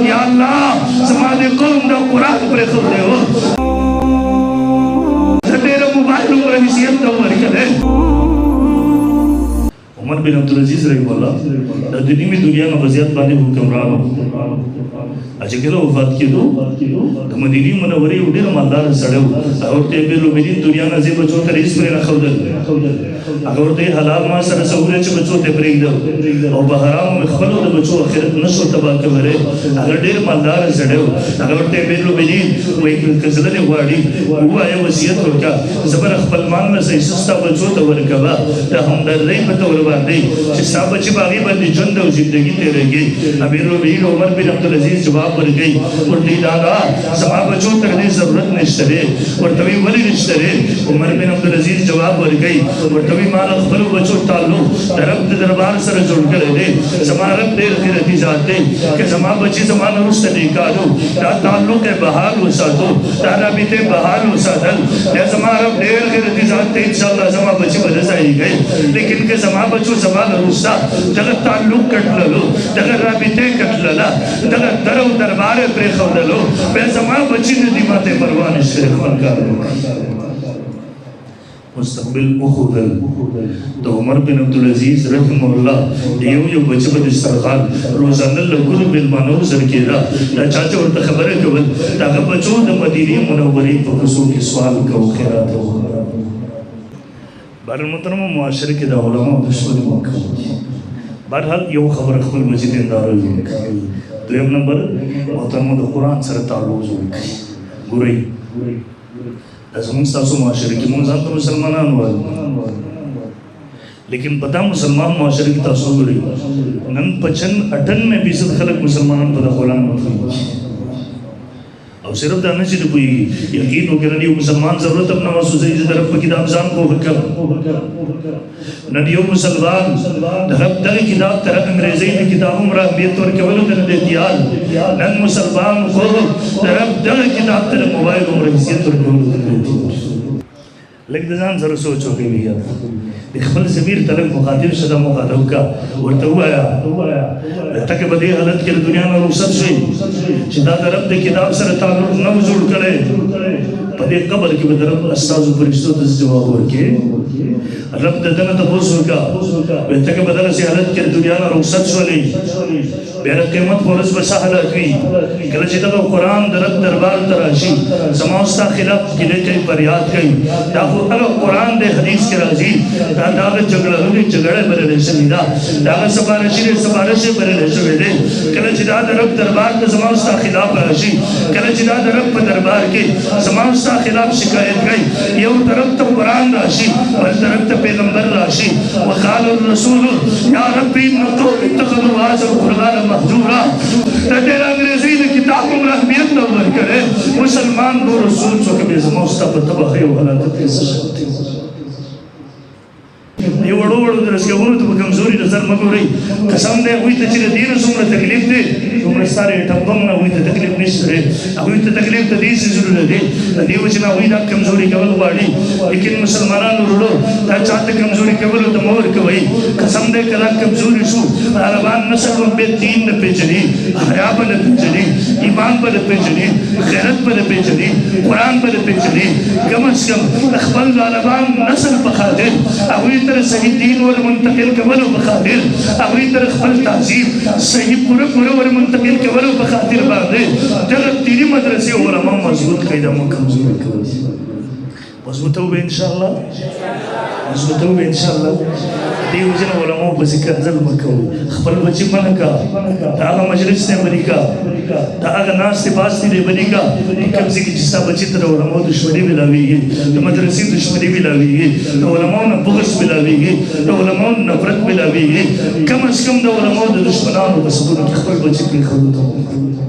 یا اللہ زمان قوم دا قرآن پر خود دے ہو تیرا موبائل اور حیثیت دا ورکل ہے عمر بن عبدالعزیز رحمہ اللہ دا دنی میں دنیا میں وضعیت بانے حکمران ہو اچھا کہلا وفات کی دو دا مدینی منوری اڑی رم اللہ سڑے ہو اور تے بیلو مدین دنیا نازی بچو تا رئیس پر نخودل اگر تے حلال ما سر سہولے چھ بچو تے بریک دو اور بحرام مخبلو دا بچو آخرت نشو تباہ کبرے اگر دیر مالدار سڑے ہو اگر تے بیلو مدین وہ ایک کزلن واری وہ آئے وسیعت ہو کیا زبر اخبال مان میں سے سستا بچو تا ورکبا تا ہم در رئی پتا وربان دی چھ سا بچی باغی بندی جند و زندگی تیرے گئی امیر مدین عمر بن عبدالعزیز جواب پر گئی اور دی دادا سما بچو تردی ضرورت نشترے اور توی ولی نشترے عمر بن عبدالعزیز جواب پر گئی اور توی مالا خبرو بچو تعلق رب دربار سر جوڑ کر دے سما رب دیر خیرتی ذات دے کہ سما بچی سما نرست نیکادو تا تعلق بحال و ساتو تا رابطے بحال و ساتل یا سما رب دیر خیرتی ذات دے انشاءاللہ سما بچی بدز آئی گئی لیکن کہ سما بچو سما نرستا جگر تعلق کٹ للو جگر رابطے کٹ للا جگر درو دربار پر خودلو بے زمان بچی نے دیمات پروان شریف انکار مستقبل اخودل تو عمر بن عبدالعزیز رحمہ اللہ دیو جو بچے بد استرخان روزان اللہ گل بالمانو سرکی را تا چاچا ورطا خبر ہے کبھل تاکہ بچو دا مدینی منوری پر خصوص کی سوال کا خیرات ہو بار المترم معاشر کے دا علماء دشمن موقع بارحال یو خبر اخبر مجید اندارو دویم نمبر محترم دا قرآن سر تعلوز ہوئی گوری ایسا منستاسو معاشرے کی منزان تو مسلمانان ہوئے لیکن پتا مسلمان معاشرے کی تاسو گوری نن 95% خلق مسلمانان پتا قرآن مطلب اور صرف دانے چیز کوئی یقین ہو کہ ندیو مسلمان ضرورت اپنا محسوس ہے جس رب کتاب زان کو حکم ندیو مسلمان رب در کتاب طرح انگریزی میں کتابوں مرا بیت اور کولو در دیتیال نن مسلمان کو رب در کتاب طرح موبائل اور حیثیت اور کولو در دیتیال لیکن دزان ذرا سوچو کہ بھی اخبر زمیر طلب مخاطب شدہ مخاطب کا ورطو آیا تاکہ بدی حالت کے دنیا میں رخصت شئی چیدہ رب دے کتاب سر تعلق نہ وزور کرے پدے قبر کی بدرب استاذ و فرشتو دس جواب ورکے رب ددن تبوس ہوگا تاکہ بدر سے حالت کے دنیا میں رخصت شولی بیرا قیمت پولس بسا حالت ہوئی کہ چیدہ قرآن درد دربار تراشی سماؤستا خلاف کلے کئی پریاد کئی تاکہ قرآن دے حدیث کے رازی داغ جگڑا ہوگی جگڑے برے شنیدہ داغ سبارشی نے سبارشی برے شویدے کل چیدہ رب دربار کے سماؤستا خلاف راشی کل چیدہ رب دربار کے سماؤستا خلاف شکایت گئی یو طرف تو قرآن راشی اور طرف تو پیغمبر راشی وقال الرسول یا ربی نقو اتخذوا آز القرآن محجورا تیرا انگریزی نے کتاب امرحمیت نور کرے مسلمان دو رسول چوکہ بے زموستا پر تباہی و حالات تیسا شکتی یہ وڑو وڑو درس کے ہونو تو کمزوری نظر مگو رہی قسم دے ہوئی تا چلے دین سمرا تکلیف دے سمرا سارے ٹھمبم نہ ہوئی تا تکلیف نہیں رہے ہوئی تا تکلیف تا دیسی ضرور دے دیو چنا ہوئی تا کمزوری کول واری لیکن مسلمانان رڑو تا چاہتے کمزوری کول تا مور کوئی قسم دے کلا کمزوری شو عربان نسل و بے دین نہ پیچنی حیاء پر نہ پیچنی ایمان پر نہ پیچنی خیرت پر نہ پیچنی قرآن پر نہ پیچنی کم از کم اخبر عربان نسل بخاطر ہوئی طرح صحیح دین اور منتقل کولو بخاطر اولی طرح خبر تعظیم صحیح پورا اور منتقل کولو بخاطر باندے جلد تیری مدرسے علماء مضبوط قیدہ مکمزور کرو مضبوط ہو بے انشاءاللہ مضبوط ہو بے انشاءاللہ دیو جن علماء بذکر ظلم کرو خبر بچی منکا تا آگا مجلس نے بنی کا تا آگا ناس تے پاس نے بنی کا کمزی کی جسا بچی تر علماء دشمنی ملاوی گی تو مدرسی دشمنی ملاوی گی تو علماء نا بغض ملاوی گی تو علماء نا نفرت ملاوی گی کم از کم دا علماء دشمنان و بسبون کی خبر بچی کی خبر